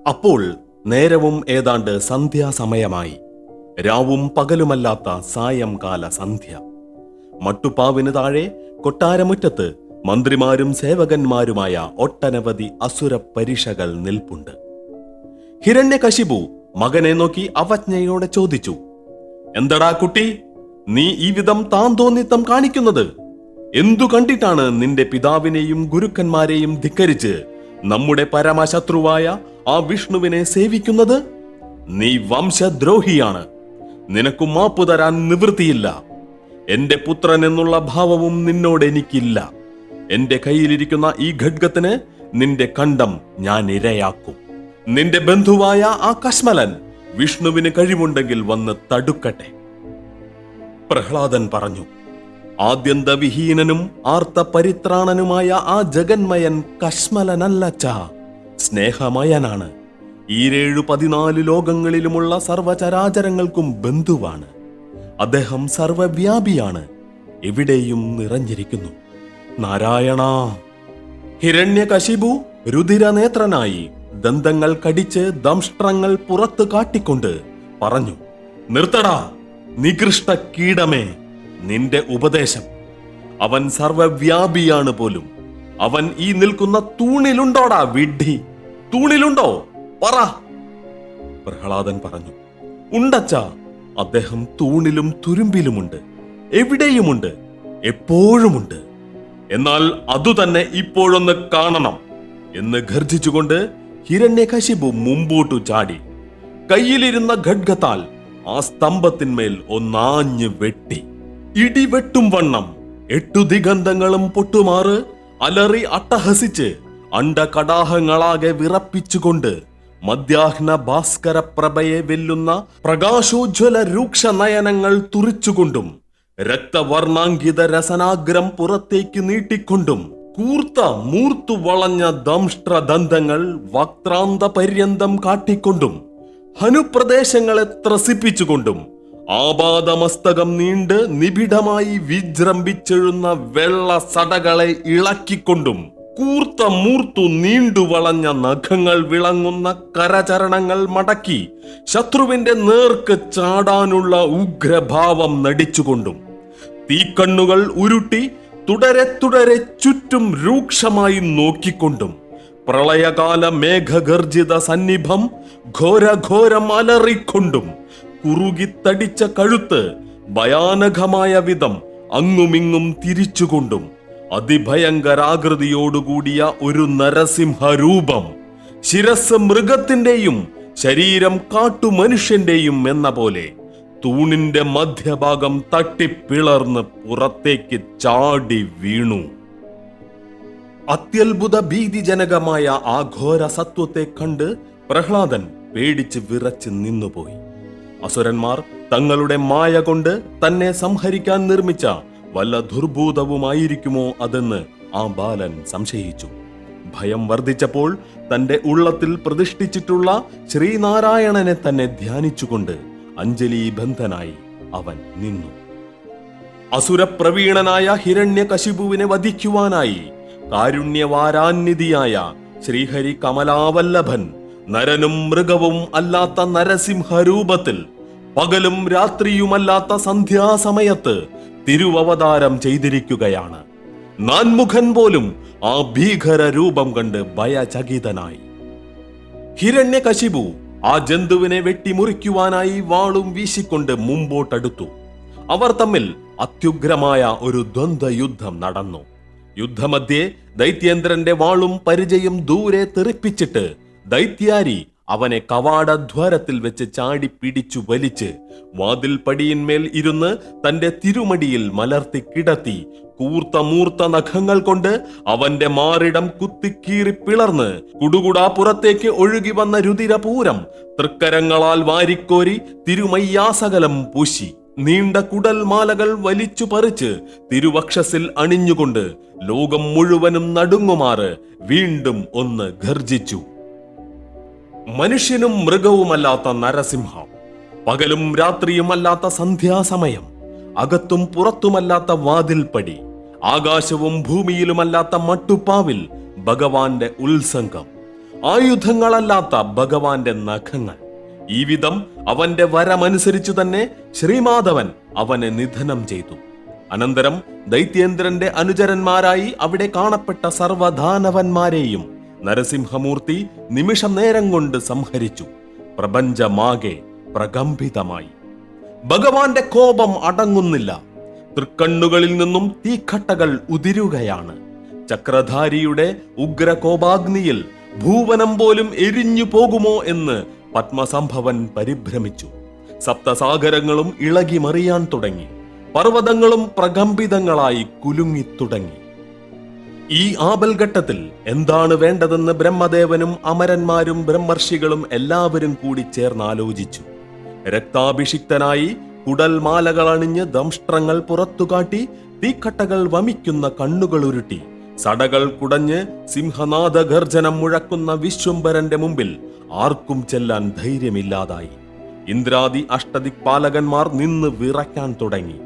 അപ്പോൾ നേരവും ഏതാണ്ട് സന്ധ്യാസമയമായി. രാവും പകലുമല്ലാത്ത സായംകാല സന്ധ്യ. മട്ടുപ്പാവിന് താഴെ കൊട്ടാരമുറ്റത്ത് മന്ത്രിമാരും സേവകന്മാരുമായ ഒട്ടനവധി അസുര പരീക്ഷകൾ നിൽപ്പുണ്ട്. ഹിരണ്യകശിപു മകനെ നോക്കി അവജ്ഞയോടെ ചോദിച്ചു, "എന്തടാ കുട്ടി, നീ ഈ വിധം താന്തോന്നിത്തം കാണിക്കുന്നത്? എന്തു കണ്ടിട്ടാണ് നിന്റെ പിതാവിനെയും ഗുരുക്കന്മാരെയും ധിക്കരിച്ച് നമ്മുടെ പരമശത്രുവായ ആ വിഷ്ണുവിനെ സേവിക്കുന്നത്? നീ വംശദ്രോഹിയാണ്. നിനക്കു മാപ്പു തരാൻ നിവൃത്തിയില്ല. എന്റെ പുത്രൻ എന്നുള്ള ഭാവവും നിന്നോട് എനിക്കില്ല. എന്റെ കയ്യിലിരിക്കുന്ന ഈ ഖഡ്ഗത്തിന് നിന്റെ കണ്ഠം ഞാൻ ഇരയാക്കും. നിന്റെ ബന്ധുവായ ആ കശ്മലൻ വിഷ്ണുവിന് കഴിവുണ്ടെങ്കിൽ വന്ന് തടുക്കട്ടെ." പ്രഹ്ലാദൻ പറഞ്ഞു, "ആദ്യന്തവിഹീനനും ആർത്ത പരിത്രാണനുമായ ആ ജഗന്മയൻ കശ്മലനല്ലച്ച, സ്നേഹമയനാണ്. 14 ലോകങ്ങളിലുമുള്ള സർവചരാചരങ്ങൾക്കും ബന്ധുവാണ്. അദ്ദേഹം സർവവ്യാപിയാണ്, എവിടെയും നിറഞ്ഞിരിക്കുന്നു. നാരായണ." ഹിരണ്യകശിപു രുധിരനേത്രനായി ദന്തങ്ങൾ കടിച്ച് ദംഷ്ട്രങ്ങൾ പുറത്തു കാട്ടിക്കൊണ്ട് പറഞ്ഞു, "നിർത്തടാ നികൃഷ്ട കീടമേ, നിന്റെ ഉപദേശം. അവൻ സർവവ്യാപിയാണ് പോലും. അവൻ ഈ നിൽക്കുന്ന തൂണിലുണ്ടോടാ വിഡ്ഢി? തൂണിലുണ്ടോ? പറ." പ്രഹ്ലാദൻ പറഞ്ഞു, "ഉണ്ടച്ച, അദ്ദേഹം തൂണിലും തുരുമ്പിലുമുണ്ട്, എവിടെയുമുണ്ട്, എപ്പോഴുമുണ്ട്. എന്നാൽ അതുതന്നെ ഇപ്പോഴൊന്ന് കാണണം." എന്ന് ഗർജിച്ചുകൊണ്ട് ഹിരണ്യകശിപു മുമ്പോട്ടു ചാടി കയ്യിലിരുന്ന ഖഡ്ഗത്താൽ ആ സ്തംഭത്തിന്മേൽ ഒന്നാഞ്ഞു വെട്ടി. ഇടിവെട്ടും വണ്ണം 8 ദിഗന്ധങ്ങളും പൊട്ടുമാറ് അലറി അട്ടഹസിച്ച് അണ്ടകടാഹങ്ങളാകെ വിറപ്പിച്ചുകൊണ്ട് മധ്യാഹ്ന ഭാസ്കര പ്രഭയെ വെല്ലുന്ന പ്രകാശോജ്വല രൂക്ഷ നയനങ്ങൾ തുറിച്ചുകൊണ്ടും രക്തവർണാങ്കിത രസനാഗ്രം പുറത്തേക്ക് നീട്ടിക്കൊണ്ടും കൂർത്ത മൂർത്തു വളഞ്ഞ ദംഷ്ട്രദന്തങ്ങൾ വക്രാന്ത പര്യന്തം കാട്ടിക്കൊണ്ടും ഹനുപ്രദേശങ്ങളെ ത്രസിപ്പിച്ചുകൊണ്ടും ആപാദമസ്തകം നീണ്ട് നിബിഡമായി വിജൃംഭിച്ചെഴുന്ന വെള്ള സടകളെ ഇളക്കിക്കൊണ്ടും കൂർത്ത മൂർത്തു നീണ്ടു വളഞ്ഞ നഖങ്ങൾ വിളങ്ങുന്ന കരചരണങ്ങൾ മടക്കി ശത്രുവിന്റെ നേർക്ക് ചാടാനുള്ള ഉഗ്രഭാവം നടിച്ചുകൊണ്ടും തീക്കണ്ണുകൾ ഉരുട്ടി തുടരെ തുടരെ ചുറ്റും രൂക്ഷമായി നോക്കിക്കൊണ്ടും പ്രളയകാല മേഘഗർജിത സന്നിഭം ഘോരഘോരം അലറിക്കൊണ്ടും കുറുകിത്തടിച്ച കഴുത്ത് ഭയാനകമായ വിധം അങ്ങുമിങ്ങും തിരിച്ചുകൊണ്ടും അതിഭയങ്കരാകൃതിയോടുകൂടിയ ഒരു നരസിംഹരൂപം, ശിരസ് മൃഗത്തിന്റെയും ശരീരം കാട്ടുമനുഷ്യന്റെയും എന്ന പോലെ തൂണിന്റെ മധ്യഭാഗം തട്ടിപ്പിളർന്ന് പുറത്തേക്ക് ചാടി വീണു. അത്യത്ഭുത ഭീതിജനകമായ ആ ഘോര സത്വത്തെ കണ്ട് പ്രഹ്ലാദൻ പേടിച്ച് വിറച്ച് നിന്നുപോയി. അസുരന്മാർ തങ്ങളുടെ മായ കൊണ്ട് തന്നെ സംഹരിക്കാൻ നിർമ്മിച്ച വല്ല ദുർഭൂതവുമായിരിക്കുമോ അതെന്ന് ആ ബാലൻ സംശയിച്ചു. ഭയം വർദ്ധിച്ചപ്പോൾ തന്റെ ഉള്ളത്തിൽ പ്രതിഷ്ഠിച്ചിട്ടുള്ള ശ്രീനാരായണനെ തന്നെ ധ്യാനിച്ചുകൊണ്ട് അഞ്ജലീബന്ധനായി അവൻ നിന്നു. അസുരപ്രവീണനായ ഹിരണ്യകശിപുവിനെ വധിക്കുവാനായി കാരുണ്യവാരാന്വിതിയായ ശ്രീഹരി കമലാവല്ലഭൻ നരനും മൃഗവും അല്ലാത്ത നരസിംഹരൂപത്തിൽ പകലും രാത്രിയുമല്ലാത്ത സന്ധ്യാസമയത്ത് തിരുവവതാരം ചെയ്തിരിക്കുകയാണ്. നാൻമുഖൻ പോലും ആ ഭീകര രൂപം കണ്ട് ഭയചകിതനായി. ഹിരണ്യകശിപു ആ ജന്തുവിനെ വെട്ടിമുറിക്കുവാനായി വാളും വീശിക്കൊണ്ട് മുമ്പോട്ടടുത്തു. അവർ തമ്മിൽ അത്യുഗ്രമായ ഒരു ദ്വന്ദ്വയുദ്ധം നടന്നു. യുദ്ധമധ്യേ ദൈത്യേന്ദ്രന്റെ വാളും പരിചയും ദൂരെ തെറിപ്പിച്ചിട്ട് ദൈത്യാരി അവനെ കവാടദ്വാരത്തിൽ വെച്ച് ചാടി പിടിച്ചു വലിച്ച് വാതിൽ പടിയിന്മേൽ ഇരുന്ന് തന്റെ തിരുമടിയിൽ മലർത്തി കിടത്തി കൂർത്ത മൂർത്ത നഖങ്ങൾ കൊണ്ട് അവന്റെ മാറിടം കുത്തിക്കീറി പിളർന്ന് കുടുകുടാ പുറത്തേക്ക് ഒഴുകി വന്ന രുതിരപൂരം തൃക്കരങ്ങളാൽ വാരിക്കോരി തിരുമയ്യാസകലം പൂശി നീണ്ട കുടൽ മാലകൾ വലിച്ചു പറിച്ച് തിരുവക്ഷസിൽ അണിഞ്ഞുകൊണ്ട് ലോകം മുഴുവനും നടുങ്ങുമാറ് വീണ്ടും ഒന്ന് ഗർജിച്ചു. മനുഷ്യനും മൃഗവുമല്ലാത്ത നരസിംഹം, പകലും രാത്രിയുമല്ലാത്ത സന്ധ്യാസമയം, അകത്തും പുറത്തുമല്ലാത്ത വാതിൽപ്പടി, ആകാശവും ഭൂമിയിലുമല്ലാത്ത മട്ടുപ്പാവിൽ ഭഗവാന്റെ ഉത്സംഗം, ആയുധങ്ങളല്ലാത്ത ഭഗവാന്റെ നഖങ്ങൾ. ഈ വിധം അവന്റെ വരമനുസരിച്ചു തന്നെ ശ്രീമാധവൻ അവനെ നിധനം ചെയ്തു. അനന്തരം ദൈത്യേന്ദ്രന്റെ അനുചരന്മാരായി അവിടെ കാണപ്പെട്ട സർവദാനവന്മാരെയും നരസിംഹമൂർത്തി നിമിഷം നേരം കൊണ്ട് സംഹരിച്ചു. പ്രപഞ്ചമാകെ പ്രകമ്പിതമായി. ഭഗവാന്റെ കോപം അടങ്ങുന്നില്ല. തൃക്കണ്ണുകളിൽ നിന്നും തീക്കട്ടകൾ ഉതിരുകയാണ്. ചക്രധാരിയുടെ ഉഗ്രകോപാഗ്നിയിൽ ഭൂവനം പോലും എരിഞ്ഞു പോകുമോ എന്ന് പത്മസംഭവൻ പരിഭ്രമിച്ചു. സപ്തസാഗരങ്ങളും ഇളകി മറിയാൻ തുടങ്ങി. പർവ്വതങ്ങളും പ്രകമ്പിതങ്ങളായി കുലുങ്ങിത്തുടങ്ങി. ഈ ആപൽഘട്ടത്തിൽ എന്താണ് വേണ്ടതെന്ന് ബ്രഹ്മദേവനും അമരന്മാരും ബ്രഹ്മർഷികളും എല്ലാവരും കൂടി ചേർന്നാലോചിച്ചു. രക്താഭിഷിക്തനായി കുടൽമാലകൾ അണിഞ്ഞ് ദംഷ്ട്രങ്ങൾ പുറത്തുകാട്ടി തീക്കട്ടകൾ വമിക്കുന്ന കണ്ണുകൾ ഉരുട്ടി സടകൾ കുടഞ്ഞ് സിംഹനാദ ഗർജനം മുഴക്കുന്ന വിശ്വംഭരന്റെ മുമ്പിൽ ആർക്കും ചെല്ലാൻ ധൈര്യമില്ലാതായി. ഇന്ദ്രാദി അഷ്ടദിക്പാലകന്മാർ നിന്ന് വിറയ്ക്കാൻ തുടങ്ങി.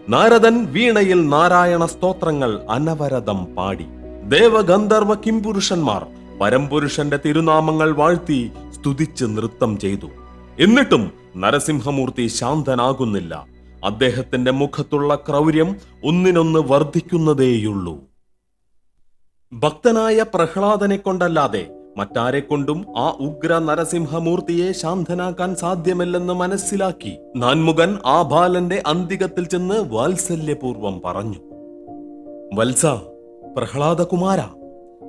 നാരദൻ വീണയിൽ നാരായണ സ്തോത്രങ്ങൾ അനവരതം പാടി. ദേവഗന്ധർവ കിംപുരുഷന്മാർ പരംപുരുഷന്റെ തിരുനാമങ്ങൾ വാഴ്ത്തി സ്തുതിച്ച് നൃത്തം ചെയ്തു. എന്നിട്ടും നരസിംഹമൂർത്തി ശാന്തനാകുന്നില്ല. അദ്ദേഹത്തിന്റെ മുഖത്തുള്ള ക്രൗര്യം ഒന്നിനൊന്ന് വർദ്ധിക്കുന്നതേയുള്ളൂ. ഭക്തനായ പ്രഹ്ലാദനെ കൊണ്ടല്ലാതെ മറ്റാരെക്കൊണ്ടും ആ ഉഗ്ര നരസിംഹമൂർത്തിയെ ശാന്തനാക്കാൻ സാധ്യമല്ലെന്ന് മനസ്സിലാക്കി നാൻമുഖൻ ആ ബാലന്റെ അന്തികത്തിൽ ചെന്ന് വാത്സല്യപൂർവം പറഞ്ഞു: വത്സ, പ്രഹ്ലാദകുമാര,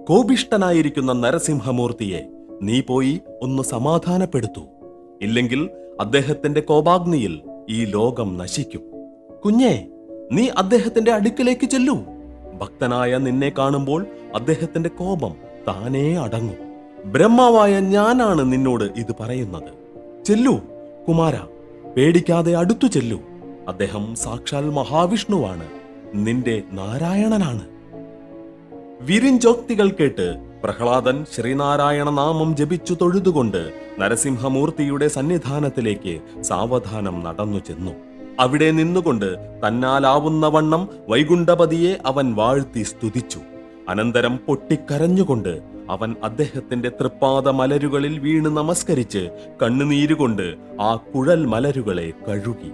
കോപിഷ്ഠനായിരിക്കുന്ന നരസിംഹമൂർത്തിയെ നീ പോയി ഒന്ന് സമാധാനപ്പെടുത്തൂ. ഇല്ലെങ്കിൽ അദ്ദേഹത്തിന്റെ കോപാഗ്നിയിൽ ഈ ലോകം നശിക്കും. കുഞ്ഞേ, നീ അദ്ദേഹത്തിന്റെ അടുക്കിലേക്ക് ചെല്ലൂ. ഭക്തനായ നിന്നെ കാണുമ്പോൾ അദ്ദേഹത്തിന്റെ കോപം താനേ അടങ്ങും. ബ്രഹ്മാവായ ഞാനാണ് നിന്നോട് ഇത് പറയുന്നത്. ചെല്ലൂ കുമാര, പേടിക്കാതെ അടുത്തു ചെല്ലൂ. അദ്ദേഹം സാക്ഷാൽ മഹാവിഷ്ണുവാണ്, നിന്റെ നാരായണനാണ്. വിരിഞ്ചോക്തികൾ കേട്ട് പ്രഹ്ലാദൻ ശ്രീനാരായണ നാമം ജപിച്ചു തൊഴുതുകൊണ്ട് നരസിംഹമൂർത്തിയുടെ സന്നിധാനത്തിലേക്ക് സാവധാനം നടന്നു ചെന്നു. അവിടെ നിന്നുകൊണ്ട് തന്നാലാവുന്ന വണ്ണം വൈകുണ്ഠപതിയെ അവൻ വാഴ്ത്തി സ്തുതിച്ചു. അനന്തരം പൊട്ടിക്കരഞ്ഞുകൊണ്ട് അവൻ അദ്ദേഹത്തിന്റെ തൃപ്പാദ മലരുകളിൽ വീണ് നമസ്കരിച്ച് കണ്ണുനീരുകൊണ്ട് ആ കുഴൽ മലരുകളെ കഴുകി.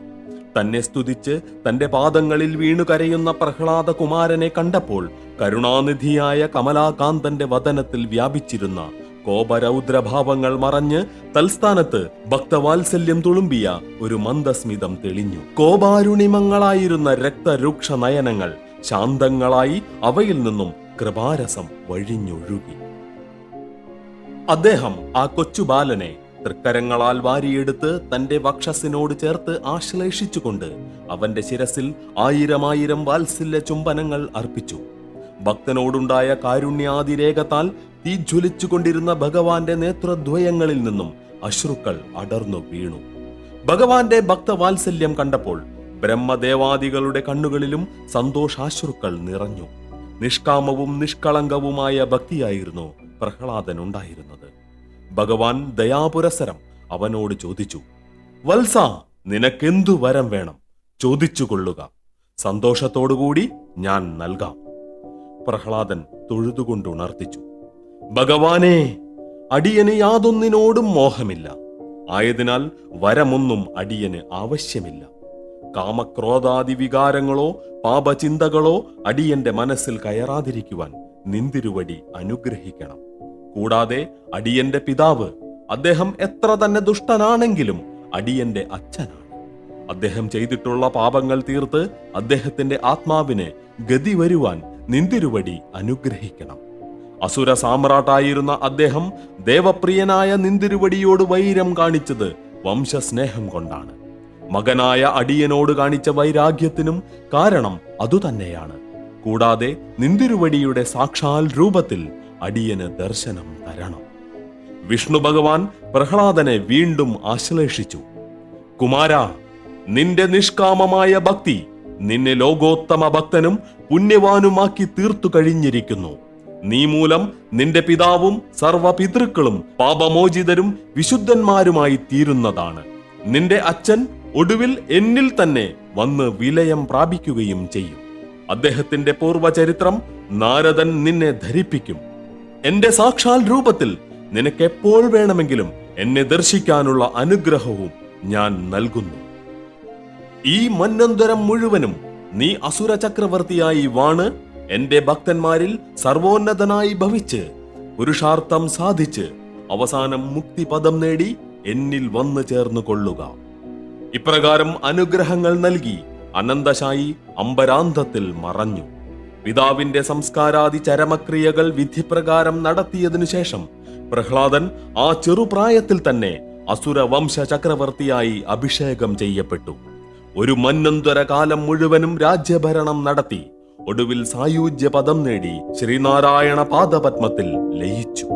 തന്നെ സ്തുതിച്ച് തന്റെ പാദങ്ങളിൽ വീണു കരയുന്ന പ്രഹ്ലാദ കുമാരനെ കണ്ടപ്പോൾ കരുണാനിധിയായ കമലാകാന്തന്റെ വദനത്തിൽ വ്യാപിച്ചിരുന്ന കോപരൗദ്രഭാവങ്ങൾ മറഞ്ഞ് തൽസ്ഥാനത്ത് ഭക്തവാത്സല്യം തുളുമ്പിയ ഒരു മന്ദസ്മിതം തെളിഞ്ഞു. കോപാരുണിമങ്ങളായിരുന്ന രക്തരൂക്ഷ നയനങ്ങൾ ശാന്തങ്ങളായി അവയിൽ നിന്നും കൃപാരസം വഴിഞ്ഞൊഴുകി. അദ്ദേഹം ആ കൊച്ചുബാലനെ തൃക്കരങ്ങളാൽ വാരിയെടുത്ത് തന്റെ വക്ഷസിനോട് ചേർത്ത് ആശ്ലേഷിച്ചുകൊണ്ട് അവന്റെ ശിരസിൽ 1000 വാത്സല്യ ചുംബനങ്ങൾ അർപ്പിച്ചു. ഭക്തനോടുണ്ടായ കാരുണ്യാതിരേകത്താൽ തീജ്വലിച്ചുകൊണ്ടിരുന്ന ഭഗവാന്റെ നേത്രദ്വയങ്ങളിൽ നിന്നും അശ്രുക്കൾ അടർന്നു വീണു. ഭഗവാന്റെ ഭക്തവാത്സല്യം കണ്ടപ്പോൾ ബ്രഹ്മദേവാദികളുടെ കണ്ണുകളിലും സന്തോഷാശ്രുക്കൾ നിറഞ്ഞു. നിഷ്കാമവും നിഷ്കളങ്കവുമായ ഭക്തിയായിരുന്നു പ്രഹ്ലാദനുണ്ടായിരുന്നത്. ഭഗവാൻ ദയാപുരസരം അവനോട് ചോദിച്ചു: വത്സ, നിനക്കെന്തു വരം വേണം? ചോദിച്ചുകൊള്ളുക, സന്തോഷത്തോടുകൂടി ഞാൻ നൽകാം. പ്രഹ്ലാദൻ തൊഴുതുകൊണ്ടുണർത്തിച്ചു: ഭഗവാനേ, അടിയന് യാതൊന്നിനോടും മോഹമില്ല. ആയതിനാൽ വരമൊന്നും അടിയന് ആവശ്യമില്ല. കാമക്രോധാദി വികാരങ്ങളോ പാപചിന്തകളോ അടിയന്റെ മനസ്സിൽ കയറാതിരിക്കുവാൻ നിന്തിരുവടി അനുഗ്രഹിക്കണം. കൂടാതെ അടിയന്റെ പിതാവ്, അദ്ദേഹം എത്ര തന്നെ ദുഷ്ടനാണെങ്കിലും അടിയന്റെ അച്ഛനാണ്. അദ്ദേഹം ചെയ്തിട്ടുള്ള പാപങ്ങൾ തീർത്ത് അദ്ദേഹത്തിന്റെ ആത്മാവിന് ഗതി വരുവാൻ നിന്തിരുവടി അനുഗ്രഹിക്കണം. അസുര സാമ്രാട്ടായിരുന്ന അദ്ദേഹം ദേവപ്രിയനായ നിന്തിരുവടിയോട് വൈരം കാണിച്ചത് വംശസ്നേഹം കൊണ്ടാണ്. മകനായ അടിയനോട് കാണിച്ച വൈരാഗ്യത്തിനും കാരണം അതുതന്നെയാണ്. കൂടാതെ നിന്തിരുവടിയുടെ സാക്ഷാൽ രൂപത്തിൽ അടിയന് ദർശനം തരണം. വിഷ്ണു ഭഗവാൻ പ്രഹ്ലാദനെ വീണ്ടും ആശ്ലേഷിച്ചു: കുമാരാ, നിന്റെ നിഷ്കാമമായ ഭക്തി നിന്നെ ലോകോത്തമ ഭക്തനും പുണ്യവാനുമാക്കി തീർത്തു കഴിഞ്ഞിരിക്കുന്നു. നീ മൂലം നിന്റെ പിതാവും സർവപിതൃക്കളും പാപമോചിതരും വിശുദ്ധന്മാരുമായി തീരുന്നതാണ്. നിന്റെ അച്ഛൻ ഒടുവിൽ എന്നിൽ തന്നെ വന്ന് വിലയം പ്രാപിക്കുകയും ചെയ്യും. അദ്ദേഹത്തിന്റെ പൂർവചരിത്രം നാരദൻ നിന്നെ ധരിപ്പിക്കും. എന്റെ സാക്ഷാൽ രൂപത്തിൽ നിനക്കെപ്പോൾ വേണമെങ്കിലും എന്നെ ദർശിക്കാനുള്ള അനുഗ്രഹവും ഞാൻ നൽകുന്നു. ഈ മന്നന്തരം മുഴുവനും നീ അസുര ചക്രവർത്തിയായി വാണ് എന്റെ ഭക്തന്മാരിൽ സർവോന്നതനായി ഭവിച്ച് പുരുഷാർത്ഥം സാധിച്ച് അവസാനം മുക്തിപദം നേടി എന്നിൽ വന്നു ചേർന്നു കൊള്ളുക. ഇപ്രകാരം അനുഗ്രഹങ്ങൾ നൽകി അനന്തശായി അമ്പരാന്തത്തിൽ മറഞ്ഞു. പിതാവിന്റെ സംസ്കാരാദി ചരമക്രിയകൾ വിധിപ്രകാരം നടത്തിയതിനു ശേഷം പ്രഹ്ലാദൻ ആ ചെറുപ്രായത്തിൽ തന്നെ അസുര വംശ ചക്രവർത്തിയായി അഭിഷേകം ചെയ്യപ്പെട്ടു. ഒരു മന്വന്തര കാലം മുഴുവനും രാജ്യഭരണം നടത്തി ഒടുവിൽ സായുജ്യ പദം നേടി ശ്രീനാരായണ പാദപത്മത്തിൽ ലയിച്ചു.